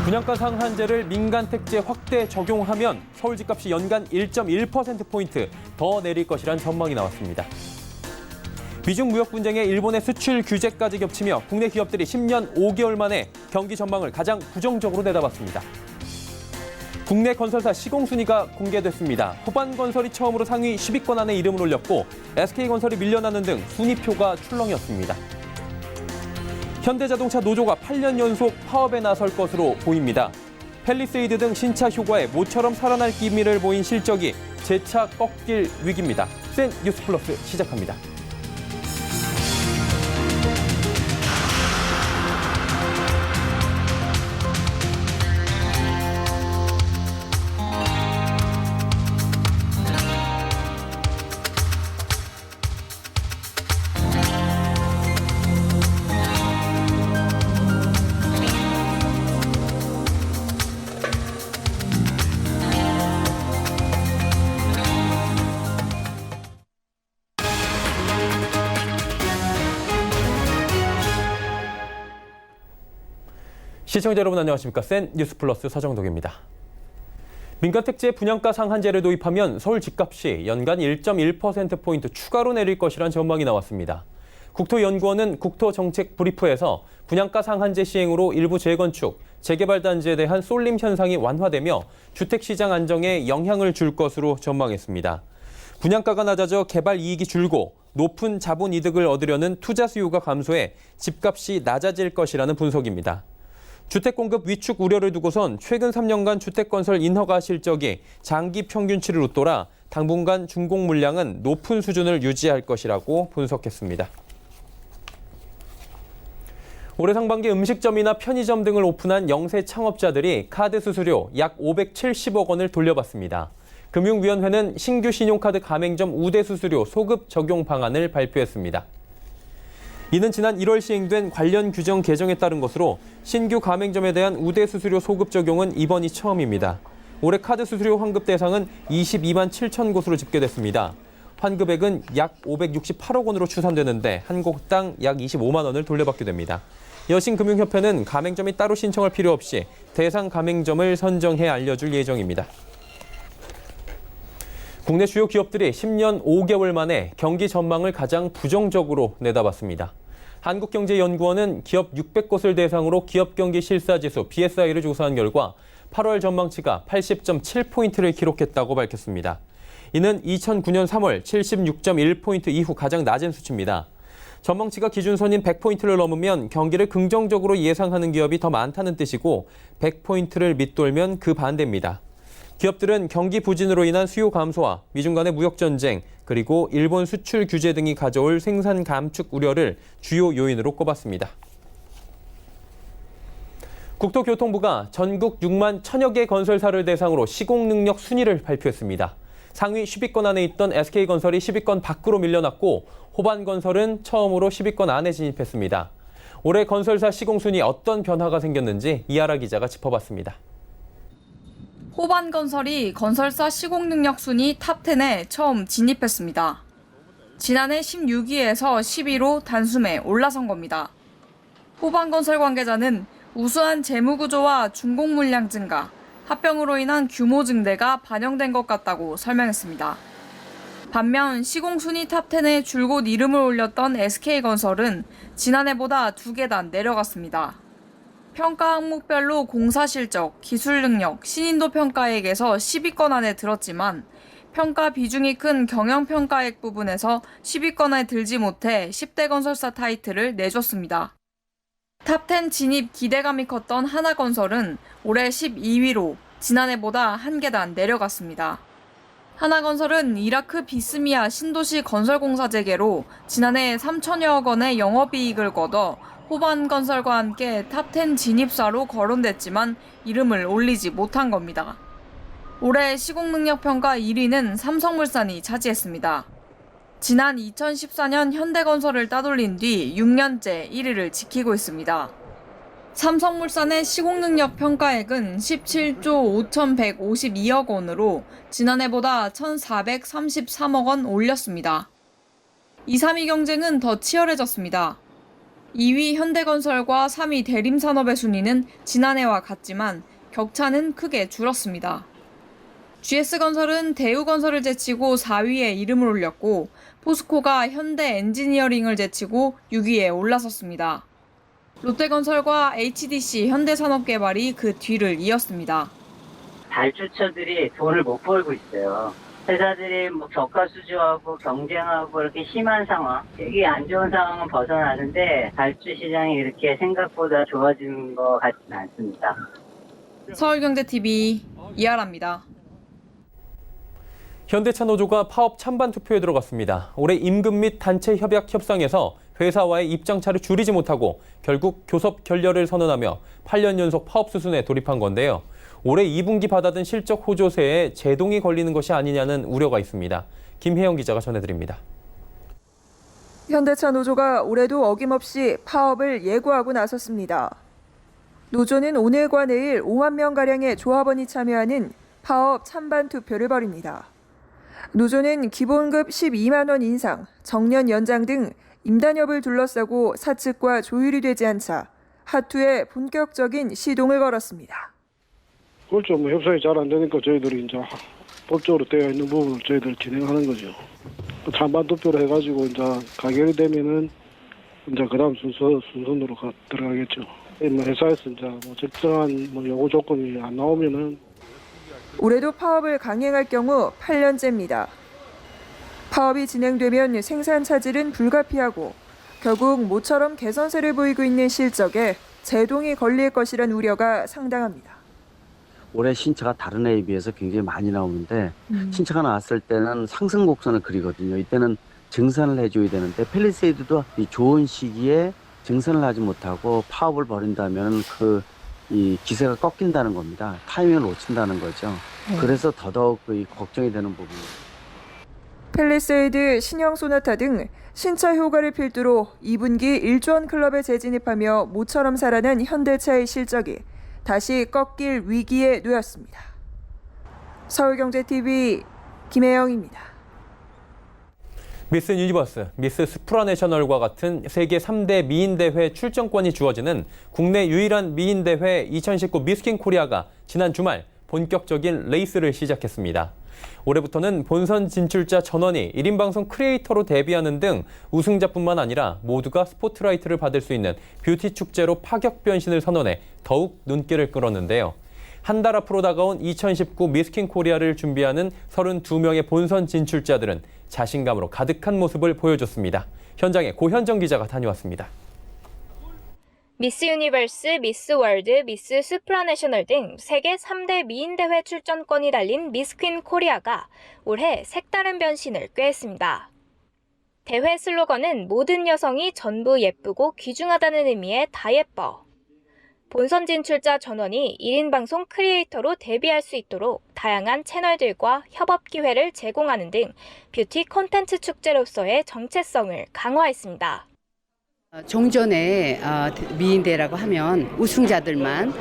분양가 상한제를 민간 택지에 확대 적용하면 서울 집값이 연간 1.1%포인트 더 내릴 것이란 전망이 나왔습니다. 미중 무역 분쟁에 일본의 수출 규제까지 겹치며 국내 기업들이 10년 5개월 만에 경기 전망을 가장 부정적으로 내다봤습니다. 국내 건설사 시공순위가 공개됐습니다. 호반건설이 처음으로 상위 10위권 안에 이름을 올렸고 SK건설이 밀려나는 등 순위표가 출렁이었습니다. 현대자동차 노조가 8년 연속 파업에 나설 것으로 보입니다. 팰리세이드 등 신차 휴가에 모처럼 살아날 기미를 보인 실적이 재차 꺾일 위기입니다. 센 뉴스 플러스 시작합니다. 시청자 여러분 안녕하십니까? 센 뉴스 플러스 서정덕입니다. 민간 택지에 분양가 상한제를 도입하면 서울 집값이 연간 1.1%포인트 추가로 내릴 것이란 전망이 나왔습니다. 국토연구원은 국토정책 브리프에서 분양가 상한제 시행으로 일부 재건축, 재개발 단지에 대한 쏠림 현상이 완화되며 주택시장 안정에 영향을 줄 것으로 전망했습니다. 분양가가 낮아져 개발 이익이 줄고 높은 자본 이득을 얻으려는 투자 수요가 감소해 집값이 낮아질 것이라는 분석입니다. 주택 공급 위축 우려를 두고선 최근 3년간 주택건설 인허가 실적이 장기 평균치를 웃돌아 당분간 준공 물량은 높은 수준을 유지할 것이라고 분석했습니다. 올해 상반기 음식점이나 편의점 등을 오픈한 영세 창업자들이 카드 수수료 약 570억 원을 돌려받습니다. 금융위원회는 신규 신용카드 가맹점 우대 수수료 소급 적용 방안을 발표했습니다. 이는 지난 1월 시행된 관련 규정 개정에 따른 것으로 신규 가맹점에 대한 우대 수수료 소급 적용은 이번이 처음입니다. 올해 카드 수수료 환급 대상은 22만 7천 곳으로 집계됐습니다. 환급액은 약 568억 원으로 추산되는데 한 곳당 약 25만 원을 돌려받게 됩니다. 여신금융협회는 가맹점이 따로 신청할 필요 없이 대상 가맹점을 선정해 알려줄 예정입니다. 국내 주요 기업들이 10년 5개월 만에 경기 전망을 가장 부정적으로 내다봤습니다. 한국경제연구원은 기업 600곳을 대상으로 기업경기 실사지수 BSI를 조사한 결과 8월 전망치가 80.7포인트를 기록했다고 밝혔습니다. 이는 2009년 3월 76.1포인트 이후 가장 낮은 수치입니다. 전망치가 기준선인 100포인트를 넘으면 경기를 긍정적으로 예상하는 기업이 더 많다는 뜻이고 100포인트를 밑돌면 그 반대입니다. 기업들은 경기 부진으로 인한 수요 감소와 미중 간의 무역 전쟁, 그리고 일본 수출 규제 등이 가져올 생산 감축 우려를 주요 요인으로 꼽았습니다. 국토교통부가 전국 6만 1천여 개 건설사를 대상으로 시공 능력 순위를 발표했습니다. 상위 10위권 안에 있던 SK건설이 10위권 밖으로 밀려났고 호반건설은 처음으로 10위권 안에 진입했습니다. 올해 건설사 시공 순위 어떤 변화가 생겼는지 이하라 기자가 짚어봤습니다. 호반건설이 건설사 시공능력 순위 탑10에 처음 진입했습니다. 지난해 16위에서 10위로 단숨에 올라선 겁니다. 호반건설 관계자는 우수한 재무구조와 준공 물량 증가, 합병으로 인한 규모 증대가 반영된 것 같다고 설명했습니다. 반면 시공 순위 탑10에 줄곧 이름을 올렸던 SK건설은 지난해보다 2계단 내려갔습니다. 평가 항목별로 공사 실적, 기술 능력, 신인도 평가액에서 10위권 안에 들었지만 평가 비중이 큰 경영 평가액 부분에서 10위권에 들지 못해 10대 건설사 타이틀을 내줬습니다. 탑10 진입 기대감이 컸던 하나건설은 올해 12위로 지난해보다 1계단 내려갔습니다. 하나건설은 이라크 비스미아 신도시 건설공사 재개로 지난해 3천여억 원의 영업이익을 거둬 호반건설과 함께 탑10 진입사로 거론됐지만 이름을 올리지 못한 겁니다. 올해 시공능력평가 1위는 삼성물산이 차지했습니다. 지난 2014년 현대건설을 따돌린 뒤 6년째 1위를 지키고 있습니다. 삼성물산의 시공능력 평가액은 17조 5,152억 원으로 지난해보다 1,433억 원 올렸습니다. 2, 3위 경쟁은 더 치열해졌습니다. 2위 현대건설과 3위 대림산업의 순위는 지난해와 같지만 격차는 크게 줄었습니다. GS건설은 대우건설을 제치고 4위에 이름을 올렸고 포스코가 현대엔지니어링을 제치고 6위에 올라섰습니다. 롯데건설과 HDC 현대산업개발이 그 뒤를 이었습니다. 발주처들이 돈을 못 벌고 있어요. 회사들이 저가 수주하고 경쟁하고 이렇게 심한 상황, 되게 안 좋은 상황은 벗어나는데 발주 시장이 이렇게 생각보다 좋아지는 것 같지는 않습니다. 서울경제TV 이하라입니다. 현대차 노조가 파업 찬반 투표에 들어갔습니다. 올해 임금 및 단체 협약 협상에서 회사와의 입장차를 줄이지 못하고 결국 교섭 결렬을 선언하며 8년 연속 파업 수순에 돌입한 건데요. 올해 2분기 받아든 실적 호조세에 제동이 걸리는 것이 아니냐는 우려가 있습니다. 김혜영 기자가 전해드립니다. 현대차 노조가 올해도 어김없이 파업을 예고하고 나섰습니다. 노조는 오늘과 내일 5만 명가량의 조합원이 참여하는 파업 찬반 투표를 벌입니다. 노조는 기본급 12만 원 인상, 정년 연장 등 임단협을 둘러싸고 사측과 조율이 되지 않자 하투에 본격적인 시동을 걸었습니다. 그렇죠. 협상이 잘 안 되니까 저희들이 이제 법적으로 되어 있는 부분을 저희들 진행하는 거죠. 찬반 투표를 해가지고 이제 가결이 되면은 이제 그다음 순서로 들어가겠죠. 회사에서 이제 적정한 요구 조건이 안 나오면은 올해도 파업을 강행할 경우 8년째입니다. 파업이 진행되면 생산 차질은 불가피하고 결국 모처럼 개선세를 보이고 있는 실적에 제동이 걸릴 것이란 우려가 상당합니다. 올해 신차가 다른 해에 비해서 굉장히 많이 나오는데 신차가 나왔을 때는 상승 곡선을 그리거든요. 이때는 증산을 해줘야 되는데 팰리세이드도 이 좋은 시기에 증산을 하지 못하고 파업을 벌인다면 이 기세가 꺾인다는 겁니다. 타이밍을 놓친다는 거죠. 그래서 더더욱 걱정이 되는 부분입니다. 팰리세이드, 신형 소나타 등 신차 효과를 필두로 2분기 1조 원 클럽에 재진입하며 모처럼 살아난 현대차의 실적이 다시 꺾일 위기에 놓였습니다. 서울경제TV 김혜영입니다. 미스 유니버스, 미스 수프라내셔널과 같은 세계 3대 미인대회 출전권이 주어지는 국내 유일한 미인대회 2019 미스킨 코리아가 지난 주말 본격적인 레이스를 시작했습니다. 올해부터는 본선 진출자 전원이 1인 방송 크리에이터로 데뷔하는 등 우승자뿐만 아니라 모두가 스포트라이트를 받을 수 있는 뷰티 축제로 파격 변신을 선언해 더욱 눈길을 끌었는데요. 한 달 앞으로 다가온 2019 미스킨 코리아를 준비하는 32명의 본선 진출자들은 자신감으로 가득한 모습을 보여줬습니다. 현장에 고현정 기자가 다녀왔습니다. 미스 유니버스, 미스 월드, 미스 수프라내셔널 등 세계 3대 미인대회 출전권이 달린 미스퀸 코리아가 올해 색다른 변신을 꾀했습니다. 대회 슬로건은 모든 여성이 전부 예쁘고 귀중하다는 의미의 다 예뻐. 본선 진출자 전원이 1인 방송 크리에이터로 데뷔할 수 있도록 다양한 채널들과 협업 기회를 제공하는 등 뷰티 콘텐츠 축제로서의 정체성을 강화했습니다. 종전에 미인대라고 하면 우승자들만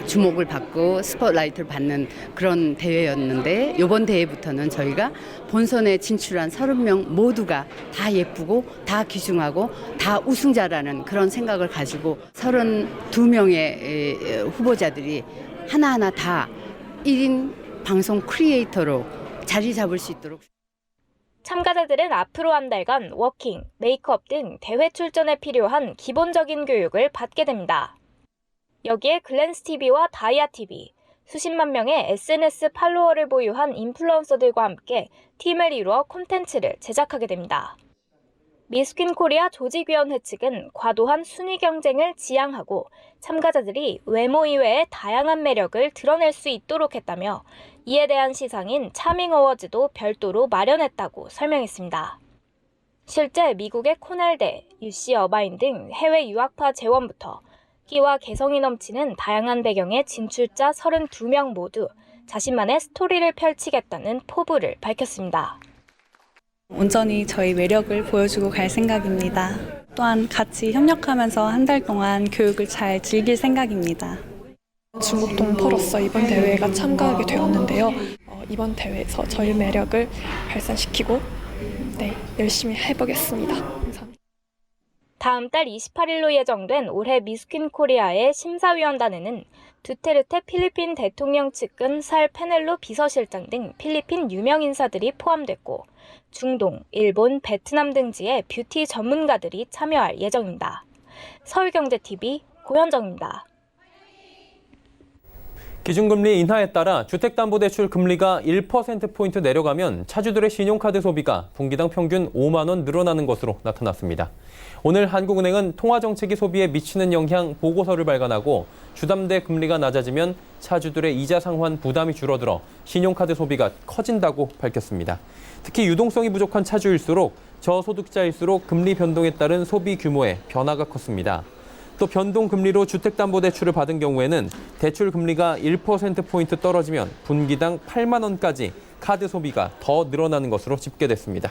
주목을 받고 스포트라이트를 받는 그런 대회였는데 이번 대회부터는 저희가 본선에 진출한 30명 모두가 다 예쁘고 다 귀중하고 다 우승자라는 그런 생각을 가지고 32명의 후보자들이 하나하나 다 1인 방송 크리에이터로 자리 잡을 수 있도록 참가자들은 앞으로 한 달간 워킹, 메이크업 등 대회 출전에 필요한 기본적인 교육을 받게 됩니다. 여기에 글랜스TV와 다이아TV, 수십만 명의 SNS 팔로워를 보유한 인플루언서들과 함께 팀을 이루어 콘텐츠를 제작하게 됩니다. 미스퀸 코리아 조직위원회 측은 과도한 순위 경쟁을 지양하고 참가자들이 외모 이외의 다양한 매력을 드러낼 수 있도록 했다며 이에 대한 시상인 차밍 어워즈도 별도로 마련했다고 설명했습니다. 실제 미국의 코넬대, UC 어바인 등 해외 유학파 재원부터 끼와 개성이 넘치는 다양한 배경의 진출자 32명 모두 자신만의 스토리를 펼치겠다는 포부를 밝혔습니다. 온전히 저희 매력을 보여주고 갈 생각입니다. 또한 같이 협력하면서 한 달 동안 교육을 잘 즐길 생각입니다. 중국동포로서 이번 대회가 참가하게 되었는데요. 이번 대회에서 저희 매력을 발산시키고 열심히 해보겠습니다. 감사합니다. 다음 달 28일로 예정된 올해 미스퀸 코리아의 심사위원단에는 두테르테 필리핀 대통령 측근 살 페넬로 비서실장 등 필리핀 유명 인사들이 포함됐고 중동, 일본, 베트남 등지의 뷰티 전문가들이 참여할 예정입니다. 서울경제TV 고현정입니다. 기준금리 인하에 따라 주택담보대출 금리가 1%포인트 내려가면 차주들의 신용카드 소비가 분기당 평균 5만 원 늘어나는 것으로 나타났습니다. 오늘 한국은행은 통화정책이 소비에 미치는 영향 보고서를 발간하고 주담대 금리가 낮아지면 차주들의 이자 상환 부담이 줄어들어 신용카드 소비가 커진다고 밝혔습니다. 특히 유동성이 부족한 차주일수록 저소득자일수록 금리 변동에 따른 소비 규모에 변화가 컸습니다. 또 변동금리로 주택담보대출을 받은 경우에는 대출 금리가 1%포인트 떨어지면 분기당 8만 원까지 카드 소비가 더 늘어나는 것으로 집계됐습니다.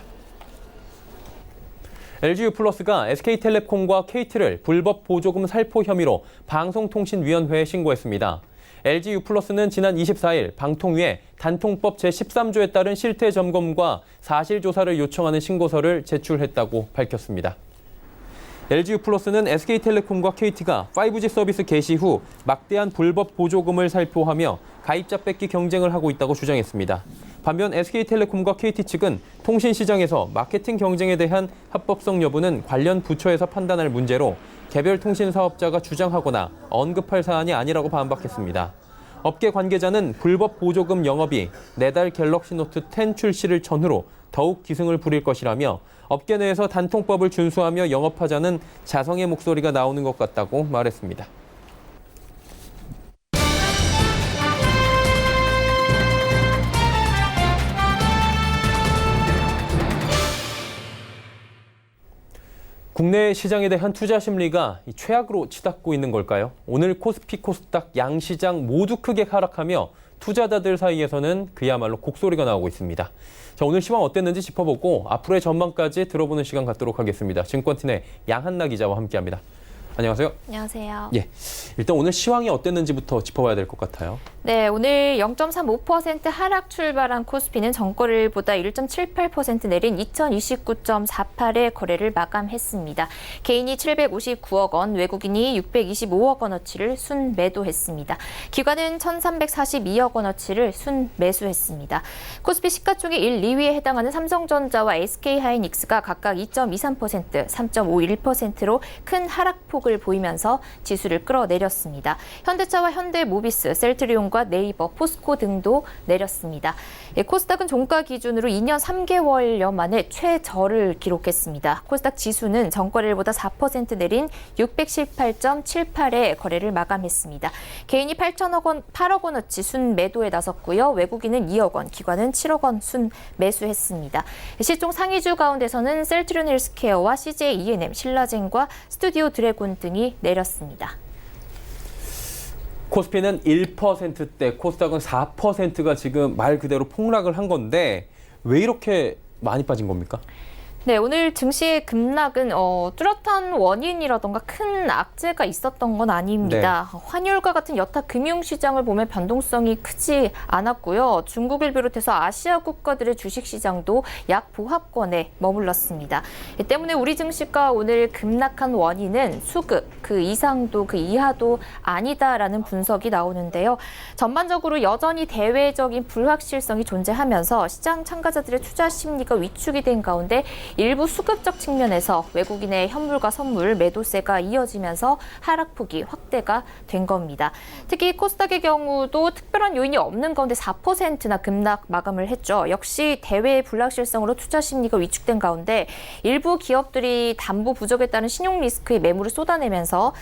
LG유플러스가 SK텔레콤과 KT를 불법 보조금 살포 혐의로 방송통신위원회에 신고했습니다. LG유플러스는 지난 24일 방통위에 단통법 제13조에 따른 실태 점검과 사실 조사를 요청하는 신고서를 제출했다고 밝혔습니다. LG유플러스는 SK텔레콤과 KT가 5G 서비스 개시 후 막대한 불법 보조금을 살포하며 가입자 뺏기 경쟁을 하고 있다고 주장했습니다. 반면 SK텔레콤과 KT 측은 통신시장에서 마케팅 경쟁에 대한 합법성 여부는 관련 부처에서 판단할 문제로 개별 통신 사업자가 주장하거나 언급할 사안이 아니라고 반박했습니다. 업계 관계자는 불법 보조금 영업이 내달 갤럭시 노트 10 출시를 전후로 더욱 기승을 부릴 것이라며 업계 내에서 단통법을 준수하며 영업하자는 자성의 목소리가 나오는 것 같다고 말했습니다. 국내 시장에 대한 투자 심리가 최악으로 치닫고 있는 걸까요? 오늘 코스피, 코스닥 양시장 모두 크게 하락하며 투자자들 사이에서는 그야말로 곡소리가 나오고 있습니다. 자, 오늘 시황 어땠는지 짚어보고 앞으로의 전망까지 들어보는 시간 갖도록 하겠습니다. 증권팀의 양한나 기자와 함께합니다. 안녕하세요. 안녕하세요. 예, 일단 오늘 시황이 어땠는지부터 짚어봐야 될 것 같아요. 네, 오늘 0.35% 하락 출발한 코스피는 전거래일보다 1.78% 내린 2029.48의 거래를 마감했습니다. 개인이 759억 원, 외국인이 625억 원어치를 순매도했습니다. 기관은 1,342억 원어치를 순매수했습니다. 코스피 시가총액 1, 2위에 해당하는 삼성전자와 SK하이닉스가 각각 2.23%, 3.51%로 큰 하락폭을 보이면서 지수를 끌어내렸습니다. 현대차와 현대모비스, 셀트리온과 네이버, 포스코 등도 내렸습니다. 코스닥은 종가 기준으로 2년 3개월여 만에 최저를 기록했습니다. 코스닥 지수는 전거래일보다 4% 내린 618.78의 거래를 마감했습니다. 개인이 8억 원어치 순매도에 나섰고요. 외국인은 2억 원, 기관은 7억 원 순매수했습니다. 시총 상위주 가운데서는 셀트리온 헬스케어와 CJ E&M, 신라젠과 스튜디오 드래곤 등이 내렸습니다. 코스피는 1%대, 코스닥은 4%가 지금 말 그대로 폭락을 한 건데 왜 이렇게 많이 빠진 겁니까? 네, 오늘 증시의 급락은 뚜렷한 원인이라던가 큰 악재가 있었던 건 아닙니다. 네. 환율과 같은 여타 금융시장을 보면 변동성이 크지 않았고요. 중국을 비롯해서 아시아 국가들의 주식시장도 약 보합권에 머물렀습니다. 이 때문에 우리 증시가 오늘 급락한 원인은 수급, 그 이상도 그 이하도 아니다라는 분석이 나오는데요. 전반적으로 여전히 대외적인 불확실성이 존재하면서 시장 참가자들의 투자 심리가 위축이 된 가운데 일부 수급적 측면에서 외국인의 현물과 선물 매도세가 이어지면서 하락폭이 확대가 된 겁니다. 특히 코스닥의 경우도 특별한 요인이 없는 가운데 4%나 급락 마감을 했죠. 역시 대외 불확실성으로 투자 심리가 위축된 가운데 일부 기업들이 담보 부족에 따른 신용 리스크에 매물을 쏟아내면서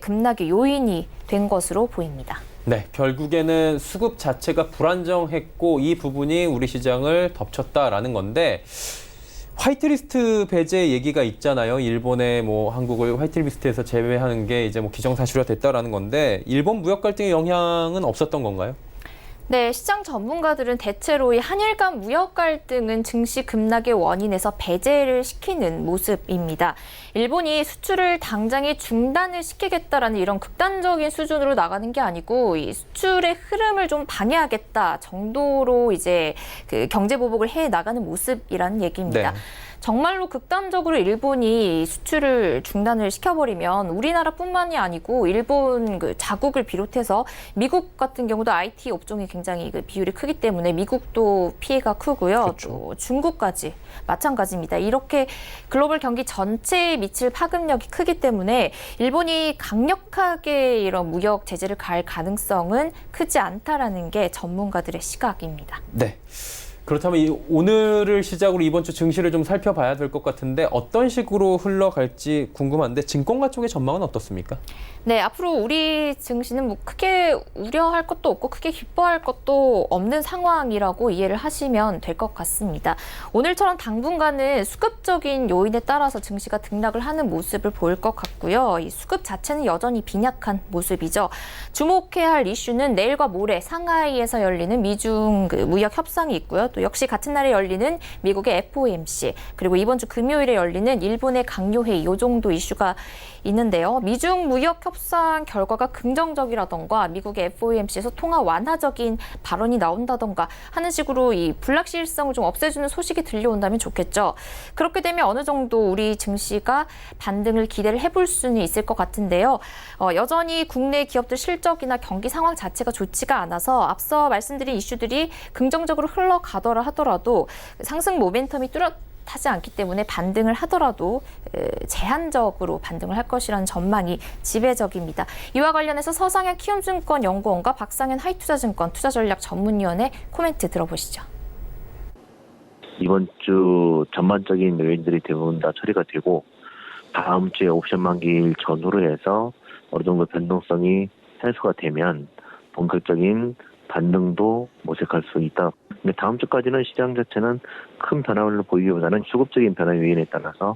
급락의 요인이 된 것으로 보입니다. 네, 결국에는 수급 자체가 불안정했고 이 부분이 우리 시장을 덮쳤다라는 건데 화이트리스트 배제 얘기가 있잖아요. 일본에 한국을 화이트리스트에서 제외하는 게 이제 기정사실화 됐다라는 건데 일본 무역 갈등의 영향은 없었던 건가요? 네, 시장 전문가들은 대체로 이 한일 간 무역 갈등은 증시 급락의 원인에서 배제를 시키는 모습입니다. 일본이 수출을 당장에 중단을 시키겠다라는 이런 극단적인 수준으로 나가는 게 아니고 이 수출의 흐름을 좀 방해하겠다 정도로 이제 그 경제 보복을 해 나가는 모습이라는 얘기입니다. 네. 정말로 극단적으로 일본이 수출을 중단을 시켜버리면 우리나라뿐만이 아니고 일본 그 자국을 비롯해서 미국 같은 경우도 IT 업종이 굉장히 그 비율이 크기 때문에 미국도 피해가 크고요. 그렇죠. 또 중국까지 마찬가지입니다. 이렇게 글로벌 경기 전체에 미칠 파급력이 크기 때문에 일본이 강력하게 이런 무역 제재를 가할 가능성은 크지 않다라는 게 전문가들의 시각입니다. 네. 그렇다면 오늘을 시작으로 이번 주 증시를 좀 살펴봐야 될 것 같은데 어떤 식으로 흘러갈지 궁금한데 증권가 쪽의 전망은 어떻습니까? 네, 앞으로 우리 증시는 뭐 크게 우려할 것도 없고 크게 기뻐할 것도 없는 상황이라고 이해를 하시면 될 것 같습니다. 오늘처럼 당분간은 수급적인 요인에 따라서 증시가 등락을 하는 모습을 보일 것 같고요. 이 수급 자체는 여전히 빈약한 모습이죠. 주목해야 할 이슈는 내일과 모레 상하이에서 열리는 미중 무역 협상이 있고요. 또 역시 같은 날에 열리는 미국의 FOMC, 그리고 이번 주 금요일에 열리는 일본의 강요회의, 이 정도 이슈가 있는데요. 미중 무역 협상 결과가 긍정적이라던가 미국의 FOMC에서 통화 완화적인 발언이 나온다던가 하는 식으로 이 불확실성을 좀 없애주는 소식이 들려온다면 좋겠죠. 그렇게 되면 어느 정도 우리 증시가 반등을 기대를 해볼 수는 있을 것 같은데요. 여전히 국내 기업들 실적이나 경기 상황 자체가 좋지가 않아서 앞서 말씀드린 이슈들이 긍정적으로 흘러가더라 하더라도 상승 모멘텀이 뚜렷하지 않기 때문에 반등을 하더라도 제한적으로 반등을 할 것이라는 전망이 지배적입니다. 이와 관련해서 서상현 키움증권 연구원과 박상현 하이투자증권 투자전략 전문위원의 코멘트 들어보시죠. 이번 주 전반적인 요인들이 대부분 다 처리가 되고 다음 주에 옵션 만기일 전후로 해서 어느 정도 변동성이 해소가 되면 본격적인 반등도 모색할 수 있다. 근데 다음 주까지는 시장 자체는 큰 변화를 보이기보다는 수급적인 변화 요인에 따라서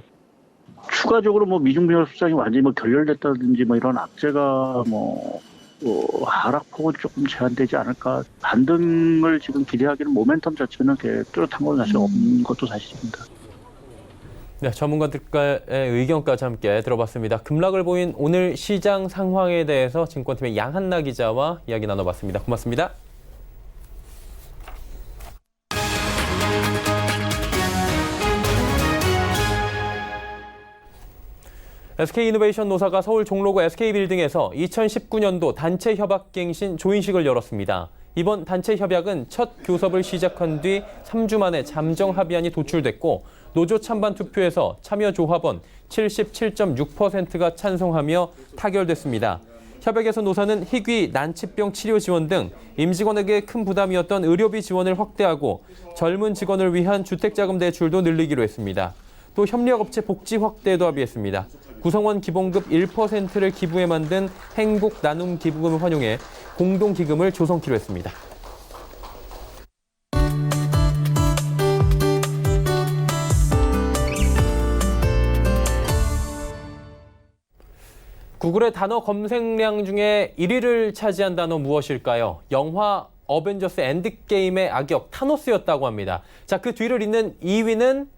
추가적으로 미중 무역 협상이 완전히 결렬됐다든지 이런 악재가 하락폭은 조금 제한되지 않을까. 반등을 지금 기대하기는 모멘텀 자체는 뚜렷한 건 사실 없는 것도 사실입니다. 네, 전문가들과의 의견까지 함께 들어봤습니다. 급락을 보인 오늘 시장 상황에 대해서 증권팀의 양한나 기자와 이야기 나눠봤습니다. 고맙습니다. SK이노베이션 노사가 서울 종로구 SK빌딩에서 2019년도 단체 협약갱신 조인식을 열었습니다. 이번 단체 협약은 첫 교섭을 시작한 뒤 3주 만에 잠정 합의안이 도출됐고 노조 찬반 투표에서 참여 조합원 77.6%가 찬성하며 타결됐습니다. 협약에서 노사는 희귀, 난치병 치료 지원 등 임직원에게 큰 부담이었던 의료비 지원을 확대하고 젊은 직원을 위한 주택자금 대출도 늘리기로 했습니다. 또 협력업체 복지 확대에도 합의했습니다. 구성원 기본급 1%를 기부해 만든 행복 나눔 기부금을 활용해 공동기금을 조성키로 했습니다. 구글의 단어 검색량 중에 1위를 차지한 단어 무엇일까요? 영화 어벤져스 엔드게임의 악역 타노스였다고 합니다. 자, 그 뒤를 잇는 2위는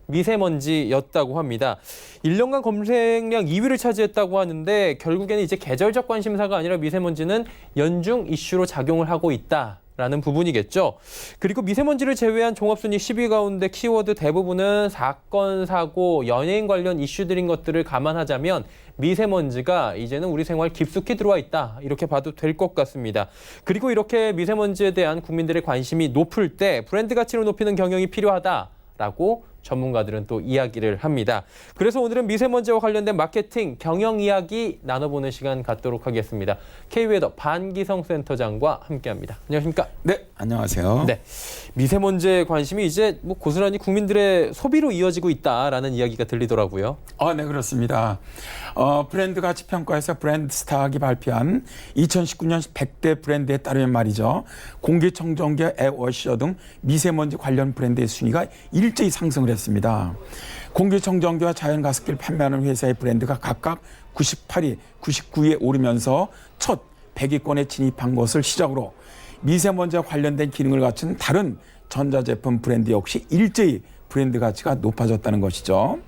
미세먼지였다고 합니다. 1년간 검색량 2위를 차지했다고 하는데 결국에는 이제 계절적 관심사가 아니라 미세먼지는 연중 이슈로 작용을 하고 있다라는 부분이겠죠. 그리고 미세먼지를 제외한 종합순위 10위 가운데 키워드 대부분은 사건, 사고, 연예인 관련 이슈들인 것들을 감안하자면 미세먼지가 이제는 우리 생활 깊숙이 들어와 있다. 이렇게 봐도 될 것 같습니다. 그리고 이렇게 미세먼지에 대한 국민들의 관심이 높을 때 브랜드 가치를 높이는 경영이 필요하다라고 전문가들은 또 이야기를 합니다. 그래서 오늘은 미세먼지와 관련된 마케팅, 경영 이야기 나눠보는 시간 갖도록 하겠습니다. K웨더 반기성 센터장과 함께합니다. 안녕하십니까? 네, 안녕하세요. 네, 미세먼지에 관심이 이제 고스란히 국민들의 소비로 이어지고 있다라는 이야기가 들리더라고요. 네, 그렇습니다. 브랜드 가치 평가에서 브랜드 스타학이 발표한 2019년 100대 브랜드에 따르면 말이죠. 공기청정기, 에어워셔 등 미세먼지 관련 브랜드의 순위가 일제히 상승을 했습니다. 공기청정기와 자연가습기를 판매하는 회사의 브랜드가 각각 98위, 99위에 오르면서 첫 100위권에 진입한 것을 시작으로 미세먼지와 관련된 기능을 갖춘 다른 전자제품 브랜드 역시 일제히 브랜드 가치가 높아졌다는 것이죠.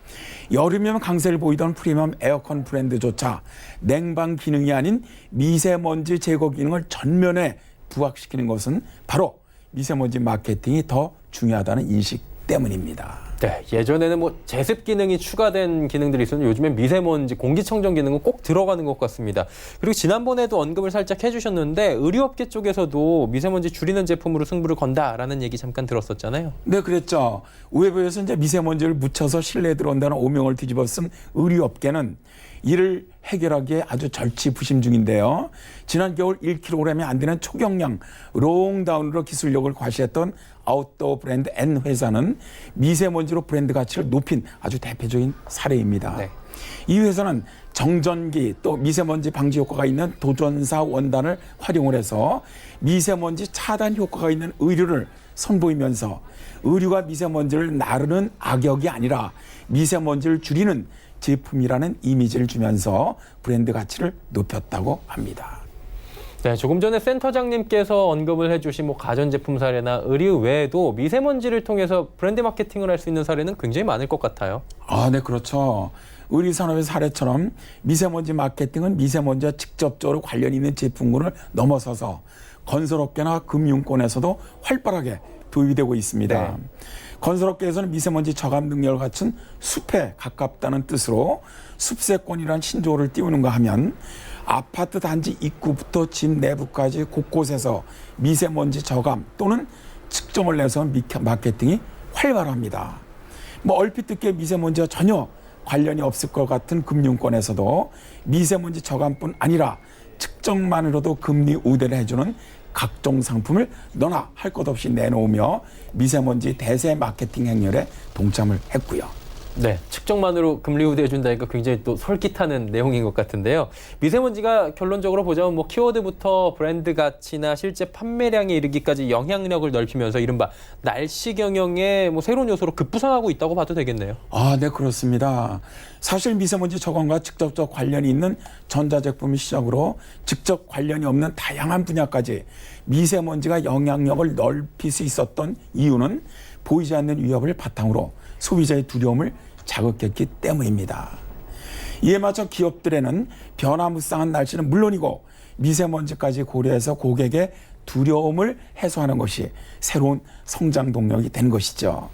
여름이면 강세를 보이던 프리미엄 에어컨 브랜드조차 냉방 기능이 아닌 미세먼지 제거 기능을 전면에 부각시키는 것은 바로 미세먼지 마케팅이 더 중요하다는 인식 때문입니다. 네, 예전에는 뭐 제습 기능이 추가된 기능들이 있었는데 요즘엔 미세먼지, 공기청정 기능은 꼭 들어가는 것 같습니다. 그리고 지난번에도 언급을 살짝 해주셨는데 의류업계 쪽에서도 미세먼지 줄이는 제품으로 승부를 건다라는 얘기 잠깐 들었었잖아요. 네, 그랬죠. 외부에서 이제 미세먼지를 묻혀서 실내에 들어온다는 오명을 뒤집어 쓴 의류업계는 이를 해결하기에 아주 절치부심 중인데요. 지난 겨울 1kg이 안 되는 초경량 롱다운으로 기술력을 과시했던 아웃도어 브랜드 N 회사는 미세먼지로 브랜드 가치를 높인 아주 대표적인 사례입니다. 네. 이 회사는 정전기 또 미세먼지 방지 효과가 있는 도전사 원단을 활용을 해서 미세먼지 차단 효과가 있는 의류를 선보이면서 의류가 미세먼지를 나르는 악역이 아니라 미세먼지를 줄이는 제품이라는 이미지를 주면서 브랜드 가치를 높였다고 합니다. 네, 조금 전에 센터장님께서 언급을 해주신 뭐 가전제품 사례나 의류 외에도 미세먼지를 통해서 브랜드 마케팅을 할 수 있는 사례는 굉장히 많을 것 같아요. 아, 네, 그렇죠. 의류 산업의 사례처럼 미세먼지 마케팅은 미세먼지와 직접적으로 관련이 있는 제품군을 넘어서서 건설업계나 금융권에서도 활발하게 도입이 되고 있습니다. 네. 건설업계에서는 미세먼지 저감 능력을 갖춘 숲에 가깝다는 뜻으로 숲세권이라는 신조어를 띄우는가 하면 아파트 단지 입구부터 집 내부까지 곳곳에서 미세먼지 저감 또는 측정을 내서 마케팅이 활발합니다. 뭐 얼핏 듣기에 미세먼지와 전혀 관련이 없을 것 같은 금융권에서도 미세먼지 저감뿐 아니라 측정만으로도 금리 우대를 해주는 각종 상품을 너나 할 것 없이 내놓으며 미세먼지 대세 마케팅 행렬에 동참을 했고요. 네, 측정만으로 금리 우대해준다니까 굉장히 또 솔깃하는 내용인 것 같은데요. 미세먼지가 결론적으로 보자면 뭐 키워드부터 브랜드 가치나 실제 판매량에 이르기까지 영향력을 넓히면서 이른바 날씨 경영의 뭐 새로운 요소로 급부상하고 있다고 봐도 되겠네요. 아, 네, 그렇습니다. 사실 미세먼지 저감과 직접적 관련이 있는 전자제품을 시작으로 직접 관련이 없는 다양한 분야까지 미세먼지가 영향력을 넓힐 수 있었던 이유는 보이지 않는 위협을 바탕으로 소비자의 두려움을 자극했기 때문입니다. 이에 맞춰 기업들에는 변화무쌍한 날씨는 물론이고 미세먼지까지 고려해서 고객의 두려움을 해소하는 것이 새로운 성장 동력이 된 것이죠.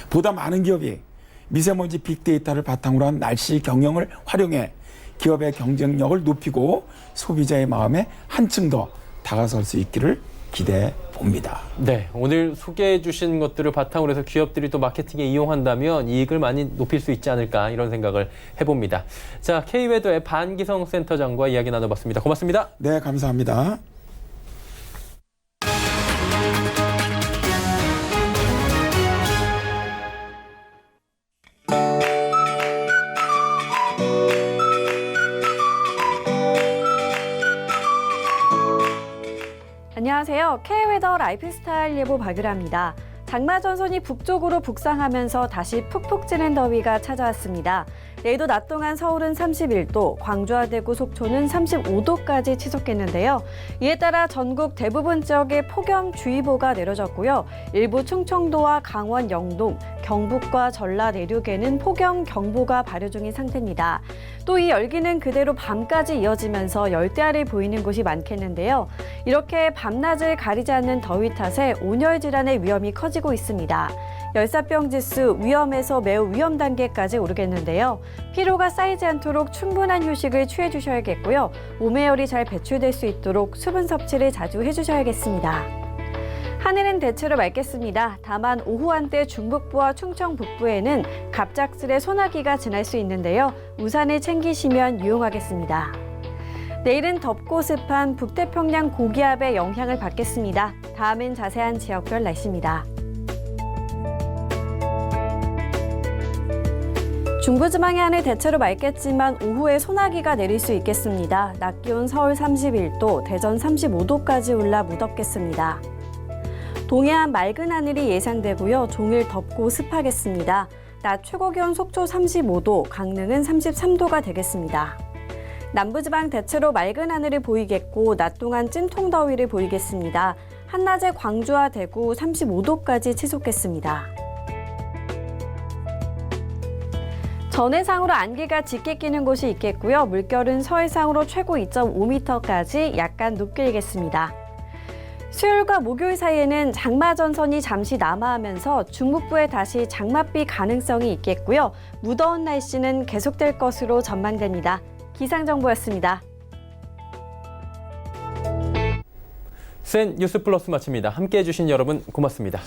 보다 많은 기업이 미세먼지 빅데이터를 바탕으로 한 날씨 경영을 활용해 기업의 경쟁력을 높이고 소비자의 마음에 한층 더 다가설 수 있기를 기대해 봅니다. 네, 오늘 소개해 주신 것들을 바탕으로 해서 기업들이 또 마케팅에 이용한다면 이익을 많이 높일 수 있지 않을까 이런 생각을 해봅니다. 자, K웨더의 반기성 센터장과 이야기 나눠봤습니다. 고맙습니다. 네, 감사합니다. 안녕하세요. K웨더 라이프스타일 예보 박유라입니다. 장마 전선이 북쪽으로 북상하면서 다시 푹푹 찌는 더위가 찾아왔습니다. 내일도 낮 동안 서울은 31도, 광주와 대구, 속초는 35도까지 치솟겠는데요. 이에 따라 전국 대부분 지역에 폭염주의보가 내려졌고요. 일부 충청도와 강원, 영동, 경북과 전라 내륙에는 폭염경보가 발효 중인 상태입니다. 또 이 열기는 그대로 밤까지 이어지면서 열대야를 보이는 곳이 많겠는데요. 이렇게 밤낮을 가리지 않는 더위 탓에 온열 질환의 위험이 커지고 있습니다. 열사병 지수 위험에서 매우 위험 단계까지 오르겠는데요. 피로가 쌓이지 않도록 충분한 휴식을 취해 주셔야겠고요. 몸의 열이 잘 배출될 수 있도록 수분 섭취를 자주 해주셔야겠습니다. 하늘은 대체로 맑겠습니다. 다만 오후 한때 중북부와 충청 북부에는 갑작스레 소나기가 지날 수 있는데요. 우산을 챙기시면 유용하겠습니다. 내일은 덥고 습한 북태평양 고기압의 영향을 받겠습니다. 다음은 자세한 지역별 날씨입니다. 중부지방의 하늘 대체로 맑겠지만 오후에 소나기가 내릴 수 있겠습니다. 낮 기온 서울 31도, 대전 35도까지 올라 무덥겠습니다. 동해안 맑은 하늘이 예상되고요. 종일 덥고 습하겠습니다. 낮 최고 기온 속초 35도, 강릉은 33도가 되겠습니다. 남부지방 대체로 맑은 하늘을 보이겠고 낮 동안 찜통 더위를 보이겠습니다. 한낮에 광주와 대구 35도까지 치솟겠습니다. 전해상으로 안개가 짙게 끼는 곳이 있겠고요. 물결은 서해상으로 최고 2.5m까지 약간 높게 일겠습니다. 수요일과 목요일 사이에는 장마 전선이 잠시 남하하면서 중북부에 다시 장맛비 가능성이 있겠고요. 무더운 날씨는 계속될 것으로 전망됩니다. 기상정보였습니다. 센 뉴스 플러스 마칩니다. 함께해 주신 여러분 고맙습니다.